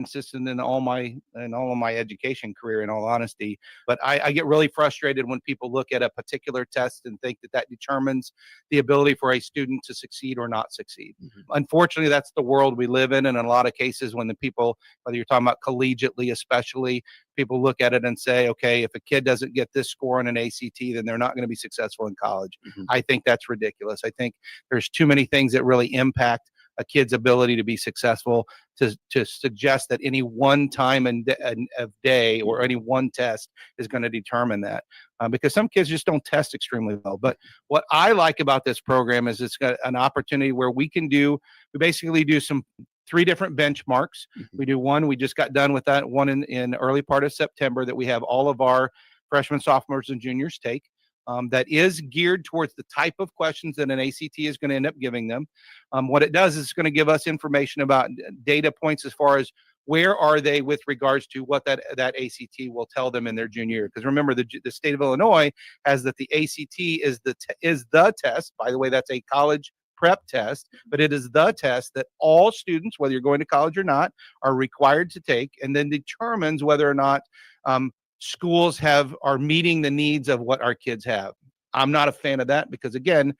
consistent in all of my education career, in all honesty. But I get really frustrated when people look at a particular test and think that determines the ability for a student to succeed or not succeed. Unfortunately, that's the world we live in. And in a lot of cases, when the people, whether you're talking about collegiately especially, people look at it and say, okay, if a kid doesn't get this score on an ACT, then they're not going to be successful in college. I think that's ridiculous. I think there's too many things that really impact a kid's ability to be successful to suggest that any one time of day or any one test is going to determine that, because some kids just don't test extremely well. But what I like about this program is it's got an opportunity where we basically do 3 different benchmarks. We do one, we just got done with that one in early part of September, that we have all of our freshmen, sophomores, and juniors take. That is geared towards the type of questions that an ACT is going to end up giving them. What it does is it's going to give us information about data points as far as where are they with regards to what that ACT will tell them in their junior year. Because remember, the state of Illinois has that the ACT is the test. By the way, that's a college prep test, but it is the test that all students, whether you're going to college or not, are required to take, and then determines whether or not schools are meeting the needs of what our kids have. I'm not a fan of that because, again,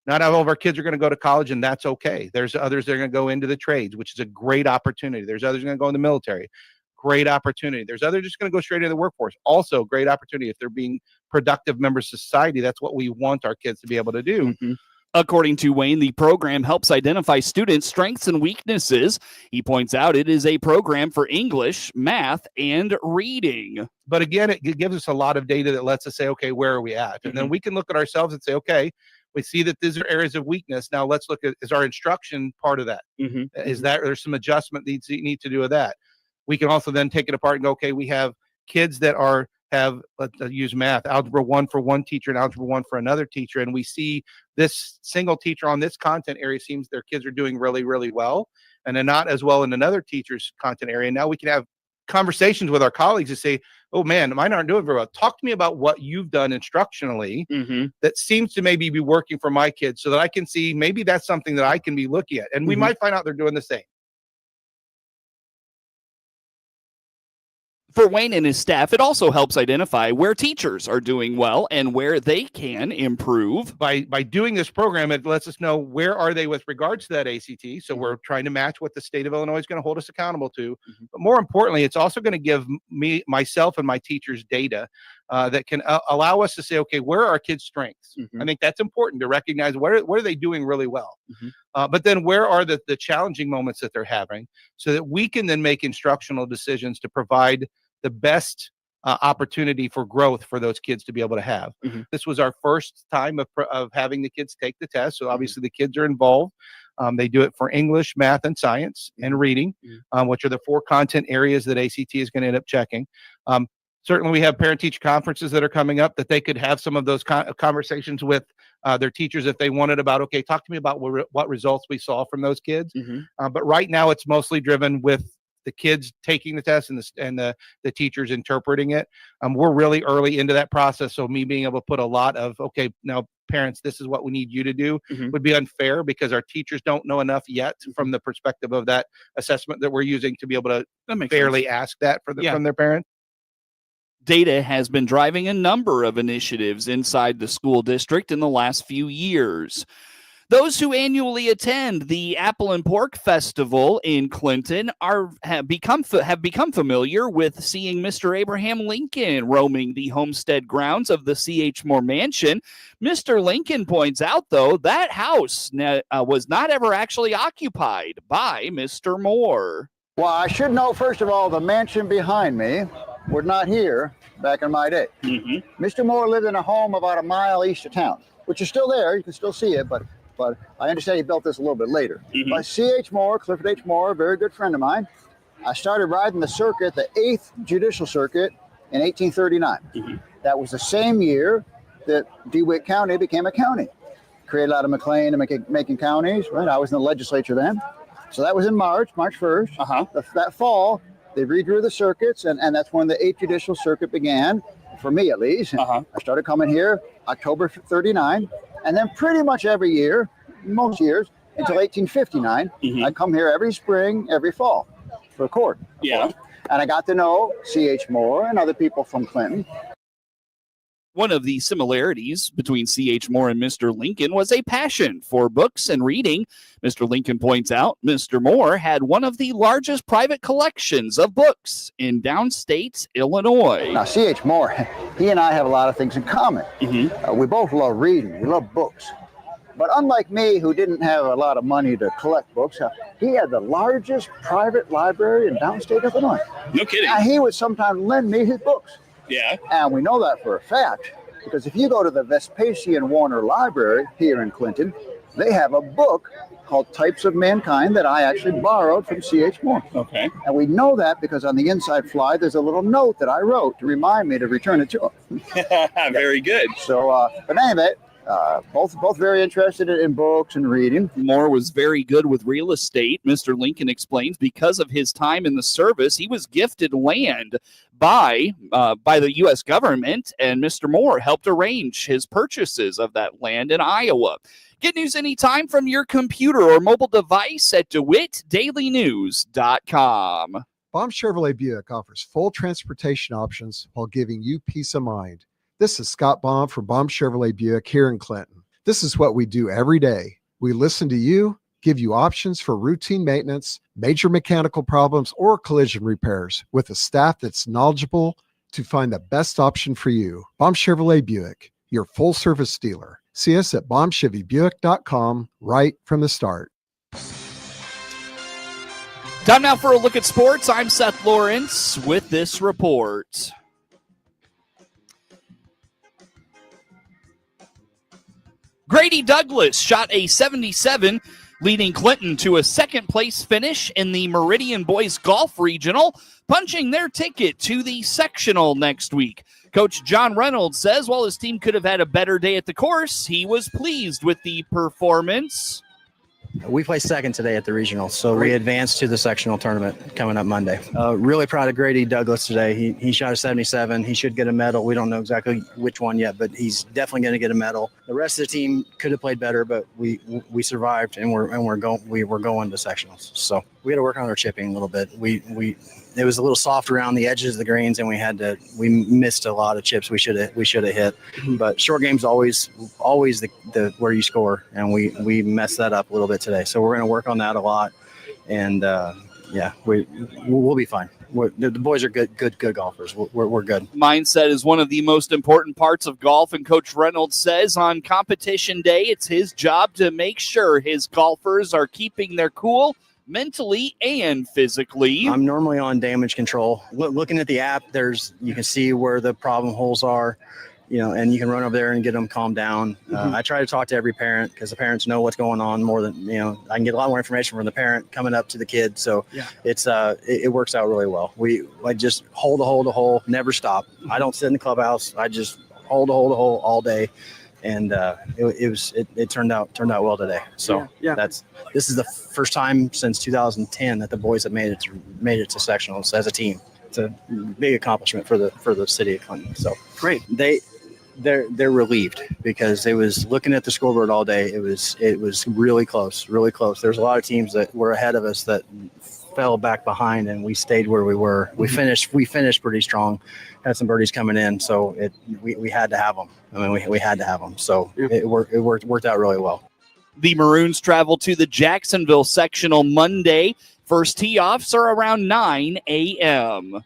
not all of our kids are going to go to college, and that's okay. There's others that are going to go into the trades, which is a great opportunity. There's others going to go in the military. Great opportunity. There's others just going to go straight into the workforce. Also, great opportunity if they're being productive members of society. That's what we want our kids to be able to do. According to Wayne, the program helps identify students' strengths and weaknesses. He points out it is a program for English, math, and reading. But again, it gives us a lot of data that lets us say, okay, where are we at? And then we can look at ourselves and say, okay, we see that these are areas of weakness. Now let's look at, is our instruction part of that? Is that there's some adjustment need to do with that? We can also then take it apart and go, okay, we have kids that have, let's use math, algebra 1 for one teacher and algebra 1 for another teacher. And we see this single teacher on this content area seems their kids are doing really, really well, and then not as well in another teacher's content area. Now we can have conversations with our colleagues to say, oh man, mine aren't doing very well. Talk to me about what you've done instructionally that seems to maybe be working for my kids, so that I can see maybe that's something that I can be looking at. And we might find out they're doing the same. For Wayne and his staff, it also helps identify where teachers are doing well and where they can improve. By doing this program, it lets us know where are they with regards to that ACT. So we're trying to match what the state of Illinois is going to hold us accountable to. But more importantly, it's also going to give myself and my teachers data that can allow us to say, okay, where are our kids' strengths? I think that's important to recognize what are they doing really well. But then where are the challenging moments that they're having, so that we can then make instructional decisions to provide the best opportunity for growth for those kids to be able to have. This was our first time of having the kids take the test. So obviously the kids are involved. They do it for English, math, and science, and reading, which are the 4 content areas that ACT is going to end up checking. Certainly we have parent-teacher conferences that are coming up that they could have some of those conversations with their teachers if they wanted about, okay, talk to me about what results we saw from those kids. But right now it's mostly driven with the kids taking the test and the teachers interpreting it. We're really early into that process. So me being able to put a lot of, okay, now parents, this is what we need you to do would be unfair, because our teachers don't know enough yet from the perspective of that assessment that we're using to be able to fairly ask that from their parents. Data has been driving a number of initiatives inside the school district in the last few years. Those who annually attend the Apple and Pork Festival in Clinton have become familiar with seeing Mr. Abraham Lincoln roaming the homestead grounds of the C.H. Moore Mansion. Mr. Lincoln points out, though, that house was not ever actually occupied by Mr. Moore. Well, I should know, first of all, the mansion behind me was not here back in my day. Mr. Moore lived in a home about a mile east of town, which is still there. You can still see it, but I understand he built this a little bit later. By C.H. Moore, Clifford H. Moore, a very good friend of mine. I started riding the circuit, the 8th Judicial Circuit, in 1839. That was the same year that DeWitt County became a county. Created out of McLean and Macon counties, right? I was in the legislature then. So that was in March 1st. That fall, they redrew the circuits, and that's when the 8th Judicial Circuit began, for me at least. I started coming here October 39. And then pretty much every year, most years, until 1859, I'd come here every spring, every fall. for the court. Yeah. And I got to know C.H. Moore and other people from Clinton. One of the similarities between C.H. Moore and Mr. Lincoln was a passion for books and reading. Mr. Lincoln points out Mr. Moore had one of the largest private collections of books in downstate Illinois. Now, C.H. Moore, he and I have a lot of things in common. We both love reading. We love books. But unlike me, who didn't have a lot of money to collect books, he had the largest private library in downstate Illinois. No kidding. And he would sometimes lend me his books. Yeah. And we know that for a fact, because if you go to the Vespasian Warner Library here in Clinton, they have a book called Types of Mankind that I actually borrowed from C.H. Moore. Okay. And we know that because on the inside fly, there's a little note that I wrote to remind me to return it to him. Very good. So, but anyway, both very interested in books and reading. Moore was very good with real estate. Mr. Lincoln explains because of his time in the service, he was gifted land by the U.S. government, and Mr. Moore helped arrange his purchases of that land in Iowa. Get news anytime from your computer or mobile device at DeWittDailyNews.com. Baum Chevrolet Buick offers full transportation options while giving you peace of mind. This is Scott Baum from Baum Chevrolet Buick here in Clinton. This is what we do every day. We listen to you, give you options for routine maintenance, major mechanical problems, or collision repairs with a staff that's knowledgeable to find the best option for you. Baum Chevrolet Buick, your full service dealer. See us at BaumChevyBuick.com right from the start. Time now for a look at sports. I'm Seth Lawrence with this report. Grady Douglas shot a 77, leading Clinton to a second-place finish in the Meridian Boys Golf Regional, punching their ticket to the sectional next week. Coach John Reynolds says while his team could have had a better day at the course, he was pleased with the performance. We placed second today at the regional, so we advanced to the sectional tournament coming up Monday. Really proud of Grady Douglas today. He shot a 77. He should get a medal. We don't know exactly which one yet, but he's definitely going to get a medal. The rest of the team could have played better, but we survived and we're going to sectionals. So we got to work on our chipping a little bit. It was a little soft around the edges of the greens, and we missed a lot of chips we should have hit. But short game's always the where you score, and we messed that up a little bit today. So we're going to work on that a lot, and we'll be fine. The boys are good golfers. We're good. Mindset is one of the most important parts of golf, and Coach Reynolds says on competition day, it's his job to make sure his golfers are keeping their cool mentally and physically. I'm normally on damage control. Looking at the app, you can see where the problem holes are, and you can run over there and get them calmed down. I try to talk to every parent because the parents know what's going on more than, I can get a lot more information from the parent coming up to the kid. So it works out really well. I just hold a hole, never stop. I don't sit in the clubhouse. I just hold a hole all day. And it turned out well today. So this is the first time since 2010 that the boys have made it to sectionals as a team. It's a big accomplishment for the city of Clinton. So great. They're relieved because it was looking at the scoreboard all day. It was really close. There's a lot of teams that were ahead of us that fell back behind, and we stayed where we were. We finished pretty strong. Had some birdies coming in, so we had to have them. We had to have them. So it worked out really well. The Maroons travel to the Jacksonville sectional Monday. First tee-offs are around 9 a.m.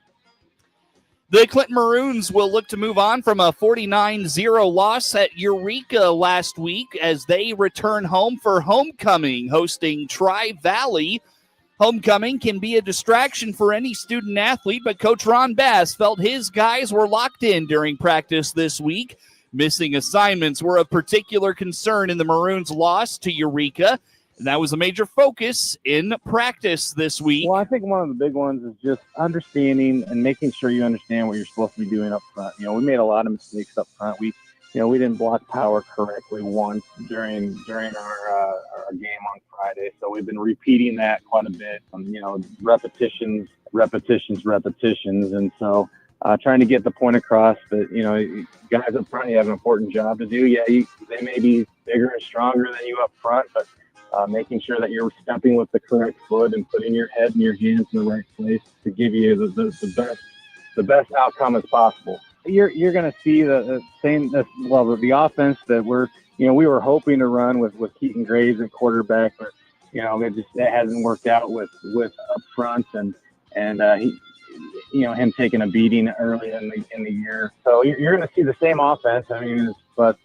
The Clinton Maroons will look to move on from a 49-0 loss at Eureka last week as they return home for homecoming, hosting Tri-Valley. Homecoming can be a distraction for any student athlete, but Coach Ron Bass felt his guys were locked in during practice this week. Missing assignments were of particular concern in the Maroons' loss to Eureka, and that was a major focus in practice this week. Well, I think one of the big ones is just understanding and making sure you understand what you're supposed to be doing up front. We made a lot of mistakes up front. We didn't block power correctly once during our game on Friday, so we've been repeating that quite a bit. Repetitions, and so trying to get the point across that guys up front, you have an important job to do. Yeah, they may be bigger and stronger than you up front, but making sure that you're stepping with the correct foot and putting your head and your hands in the right place to give you the best outcome as possible. You're going to see the same, the offense that we were hoping to run with Keaton Graves at quarterback, but it hasn't worked out with up front and he, him taking a beating early in the year. So you're going to see the same offense. I mean, but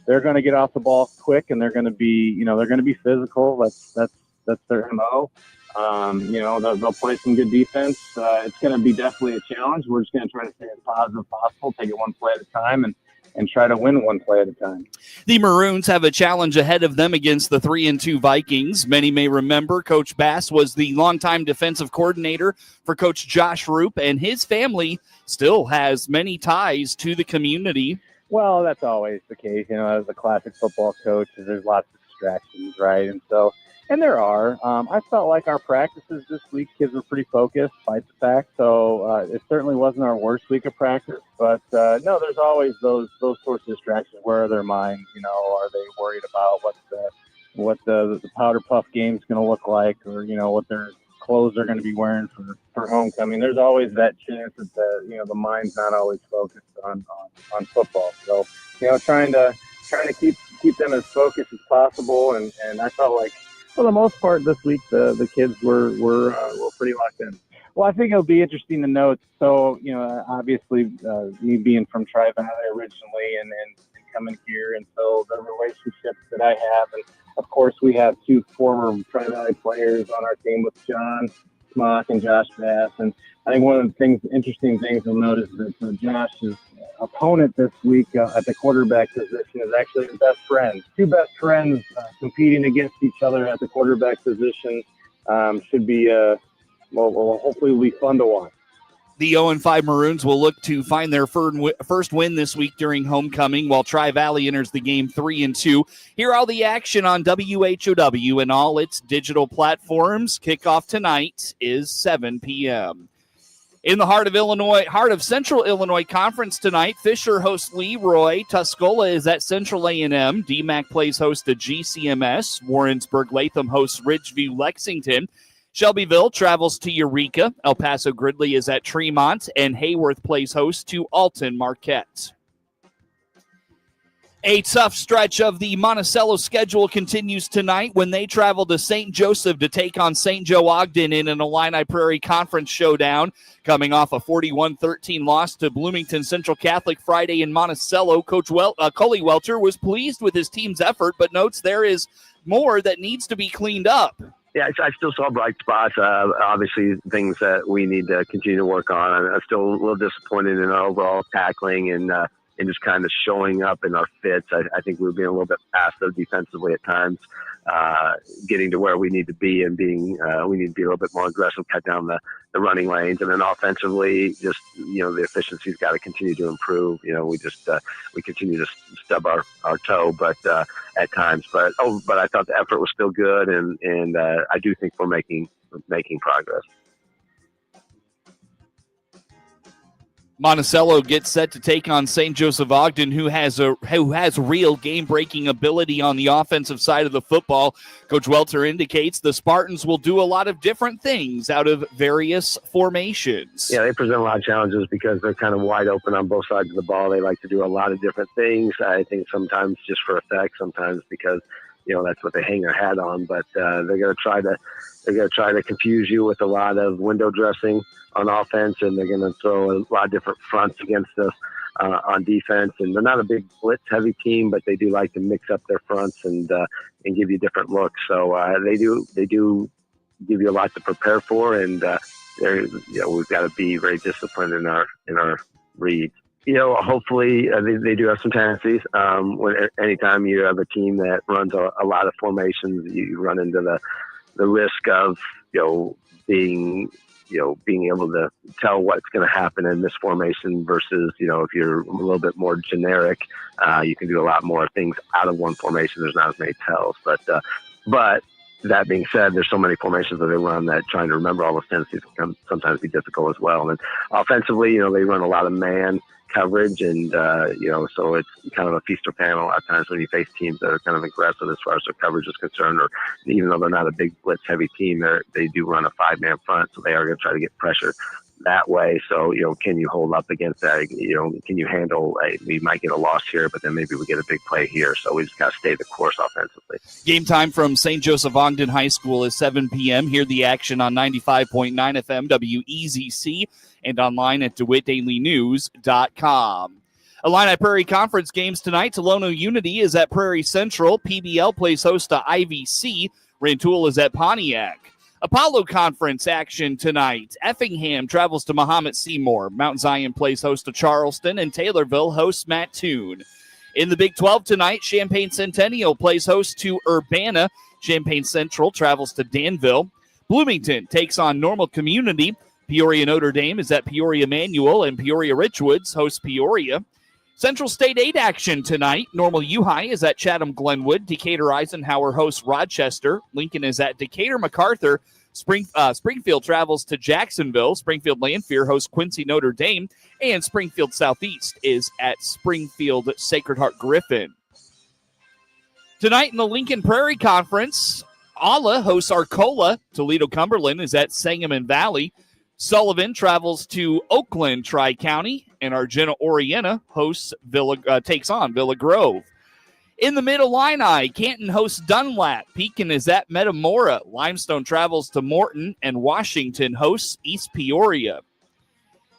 they're going to get off the ball quick, and they're going to be physical. That's their MO. They'll play some good defense. It's going to be definitely a challenge. We're just going to try to stay as positive as possible, take it one play at a time, and try to win one play at a time. The Maroons have a challenge ahead of them against the 3-2 Vikings. Many may remember Coach Bass was the longtime defensive coordinator for Coach Josh Roop, and his family still has many ties to the community. Well, that's always the case, as a classic football coach, there's lots of distractions, right? And there are. I felt like our practices this week, kids were pretty focused, despite the fact. So it certainly wasn't our worst week of practice. But no, there's always those sorts of distractions. Where are their minds? Are they worried about what the powder puff game's going to look like, or what their clothes are going to be wearing for homecoming? There's always that chance that the mind's not always focused on football. So trying to keep them as focused as possible. And I felt like, for the most part, this week the kids were pretty locked in. Well, I think it'll be interesting to note. So, obviously, me being from Tri-Valley originally and coming here, and so the relationships that I have, and of course we have two former Tri-Valley players on our team with John Smock and Josh Bass, and I think one of the interesting things you'll notice is that Josh's opponent this week at the quarterback position is actually his best friend. Two best friends competing against each other at the quarterback position should be, hopefully will be fun to watch. The 0-5 Maroons will look to find their first win this week during homecoming, while Tri-Valley enters the game 3-2. Hear all the action on WHOW and all its digital platforms. Kickoff tonight is 7 p.m. In the heart of Central Illinois Conference tonight, Fisher hosts Leroy. Tuscola is at Central A&M. DMAC plays host to GCMS. Warrensburg-Latham hosts Ridgeview Lexington. Shelbyville travels to Eureka. El Paso Gridley is at Tremont. And Hayworth plays host to Alton Marquette. A tough stretch of the Monticello schedule continues tonight when they travel to St. Joseph to take on St. Joe Ogden in an Illini Prairie Conference showdown. Coming off a 41-13 loss to Bloomington Central Catholic Friday in Monticello, Coach Coley Welcher was pleased with his team's effort, but notes there is more that needs to be cleaned up. Yeah, I still saw bright spots. Obviously, things that we need to continue to work on. I'm still a little disappointed in our overall tackling and just kind of showing up in our fits. I think we were being a little bit passive defensively at times, getting to where we need to be and we need to be a little bit more aggressive, cut down the running lanes. And then offensively, just, the efficiency's got to continue to improve. We continue to stub our toe, but at times, but I thought the effort was still good. And I do think we're making progress. Monticello gets set to take on St. Joseph-Ogden, who has real game-breaking ability on the offensive side of the football. Coach Welter indicates the Spartans will do a lot of different things out of various formations. Yeah, they present a lot of challenges because they're kind of wide open on both sides of the ball. They like to do a lot of different things. I think sometimes just for effect, sometimes because that's what they hang their hat on. But they're going to try to confuse you with a lot of window dressing on offense, and they're going to throw a lot of different fronts against us on defense. And they're not a big blitz-heavy team, but they do like to mix up their fronts and give you different looks. So they do give you a lot to prepare for, and we've got to be very disciplined in our reads. Hopefully they do have some tendencies. Anytime you have a team that runs a lot of formations, you run into the risk of being able to tell what's going to happen in this formation versus, if you're a little bit more generic, you can do a lot more things out of one formation. There's not as many tells, but that being said, there's so many formations that they run that trying to remember all those tendencies can sometimes be difficult as well. And then offensively, they run a lot of man coverage, and so it's kind of a feast or pan a lot of times when you face teams that are kind of aggressive as far as their coverage is concerned, or even though they're not a big blitz heavy team, they do run a 5-man front, so they are going to try to get pressure that way. So, can you hold up against that? Can you handle we might get a loss here, but then maybe we get a big play here. So we just got to stay the course offensively. Game time from St. Joseph-Ogden High School is 7 p.m. Hear the action on 95.9 FM WEZC and online at DeWittDailyNews.com. Illini Prairie Conference games tonight. Tolono Unity is at Prairie Central. PBL plays host to IVC. Rantoul is at Pontiac. Apollo Conference action tonight. Effingham travels to Mahomet Seymour. Mount Zion plays host to Charleston, and Taylorville hosts Mattoon. In the Big 12 tonight, Champaign Centennial plays host to Urbana. Champaign Central travels to Danville. Bloomington takes on Normal Community. Peoria Notre Dame is at Peoria Manual, and Peoria Richwoods hosts Peoria. Central State 8 action tonight. Normal U-High is at Chatham Glenwood. Decatur Eisenhower hosts Rochester. Lincoln is at Decatur MacArthur. Springfield travels to Jacksonville. Springfield Lanphier hosts Quincy Notre Dame. And Springfield Southeast is at Springfield Sacred Heart Griffin. Tonight in the Lincoln Prairie Conference, Alla hosts Arcola. Toledo Cumberland is at Sangamon Valley. Sullivan travels to Oakland Tri-County, and Argenta Oriena takes on Villa Grove. In the Mid-Illini, Canton hosts Dunlap. Pekin is at Metamora. Limestone travels to Morton, and Washington hosts East Peoria.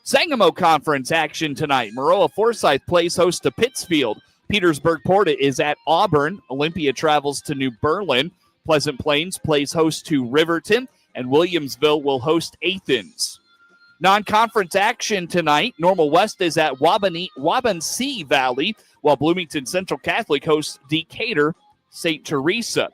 Sangamo Conference action tonight. Maroa Forsyth plays host to Pittsfield. Petersburg Porta is at Auburn. Olympia travels to New Berlin. Pleasant Plains plays host to Riverton, and Williamsville will host Athens. Non-conference action tonight. Normal West is at Wabansie Valley, while Bloomington Central Catholic hosts Decatur St. Teresa.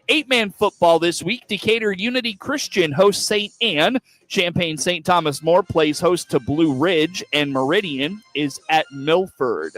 8-man football this week. Decatur Unity Christian hosts St. Anne. Champaign St. Thomas More plays host to Blue Ridge, and Meridian is at Milford.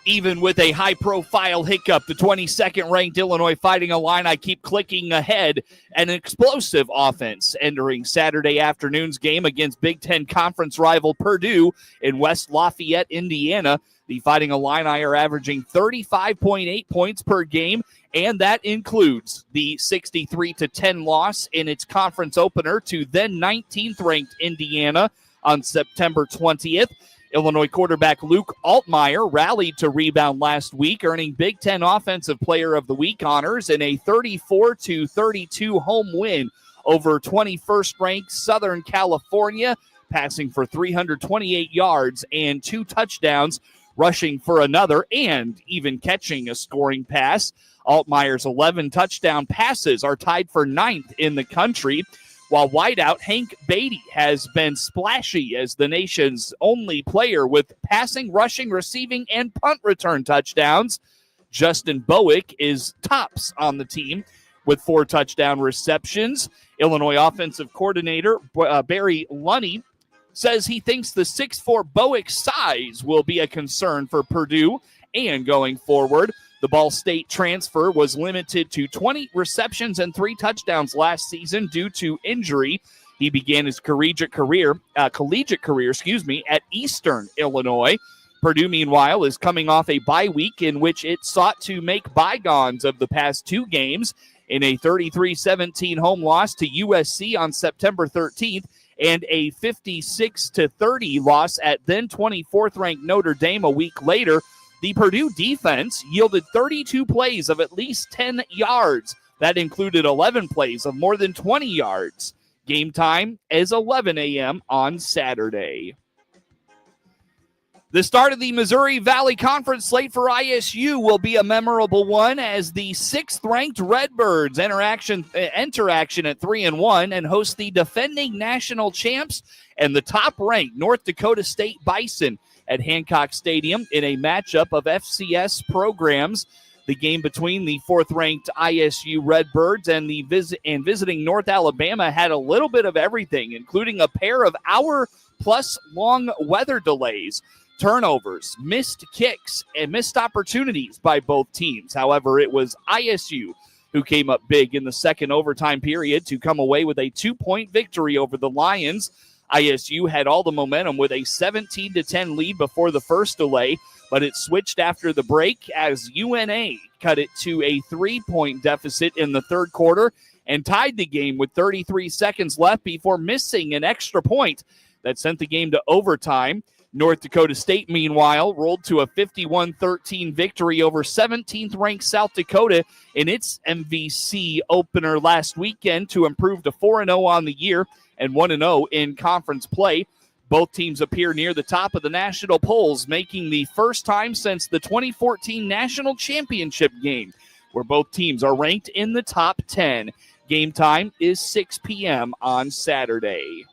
Even with a high-profile hiccup, the 22nd-ranked Illinois Fighting Illini keep clicking ahead. An explosive offense entering Saturday afternoon's game against Big Ten Conference rival Purdue in West Lafayette, Indiana. The Fighting Illini are averaging 35.8 points per game, and that includes the 63-10 loss in its conference opener to then 19th-ranked Indiana on September 20th. Illinois quarterback Luke Altmaier rallied to rebound last week, earning Big Ten Offensive Player of the Week honors in a 34-32 home win over 21st-ranked Southern California, passing for 328 yards and 2 touchdowns, rushing for another, and even catching a scoring pass. Altmaier's 11 touchdown passes are tied for 9th in the country, while wideout Hank Beatty has been splashy as the nation's only player with passing, rushing, receiving, and punt return touchdowns. Justin Bowick is tops on the team with 4 touchdown receptions. Illinois offensive coordinator Barry Lunny says he thinks the 6'4" Bowick size will be a concern for Purdue and going forward. The Ball State transfer was limited to 20 receptions and 3 touchdowns last season due to injury. He began his collegiate career, at Eastern Illinois. Purdue, meanwhile, is coming off a bye week in which it sought to make bygones of the past 2 games in a 33-17 home loss to USC on September 13th and a 56-30 loss at then 24th-ranked Notre Dame a week later. The Purdue defense yielded 32 plays of at least 10 yards. That included 11 plays of more than 20 yards. Game time is 11 a.m. on Saturday. The start of the Missouri Valley Conference slate for ISU will be a memorable one as the 6th-ranked Redbirds enter action at 3-1 and host the defending national champs and the top-ranked North Dakota State Bison at Hancock Stadium in a matchup of FCS programs. The game between the 4th-ranked ISU Redbirds and visiting North Alabama had a little bit of everything, including a pair of hour-plus long weather delays, turnovers, missed kicks, and missed opportunities by both teams. However, it was ISU who came up big in the second overtime period to come away with a 2-point victory over the Lions. ISU had all the momentum with a 17-10 lead before the first delay, but it switched after the break as UNA cut it to a 3-point deficit in the third quarter and tied the game with 33 seconds left before missing an extra point that sent the game to overtime. North Dakota State, meanwhile, rolled to a 51-13 victory over 17th-ranked South Dakota in its MVC opener last weekend to improve to 4-0 on the year and 1-0 in conference play. Both teams appear near the top of the national polls, making the first time since the 2014 national championship game, where both teams are ranked in the top 10. Game time is 6 p.m. on Saturday.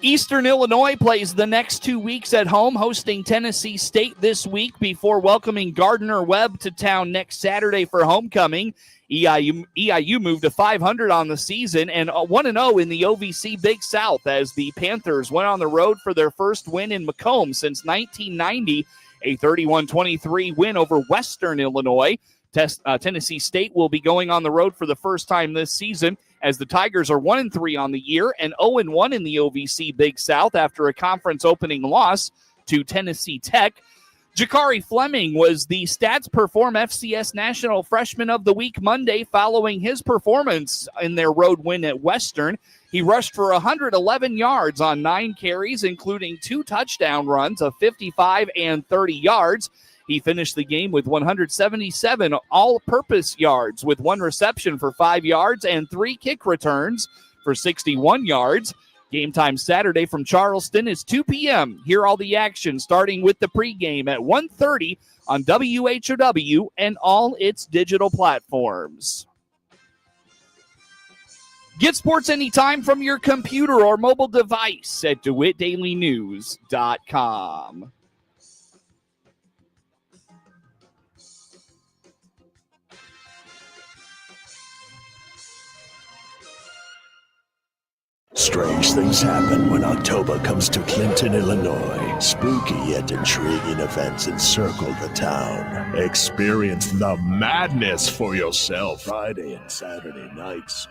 Eastern Illinois plays the next 2 weeks at home, hosting Tennessee State this week before welcoming Gardner-Webb to town next Saturday for homecoming. EIU moved to 500 on the season and 1-0 in the OVC Big South as the Panthers went on the road for their first win in Macomb since 1990, a 31-23 win over Western Illinois. Tennessee State will be going on the road for the first time this season as the Tigers are 1-3 on the year and 0-1 in the OVC Big South after a conference opening loss to Tennessee Tech. Jakari Fleming was the Stats Perform FCS National Freshman of the Week Monday following his performance in their road win at Western. He rushed for 111 yards on 9 carries, including 2 touchdown runs of 55 and 30 yards. He finished the game with 177 all-purpose yards with 1 reception for 5 yards and 3 kick returns for 61 yards. Game time Saturday from Charleston is 2 p.m. Hear all the action starting with the pregame at 1:30 on WHOW and all its digital platforms. Get sports anytime from your computer or mobile device at DeWittDailyNews.com. Strange things happen when October comes to Clinton, Illinois. Spooky yet intriguing events encircle the town. Experience the madness for yourself. Friday and Saturday nights.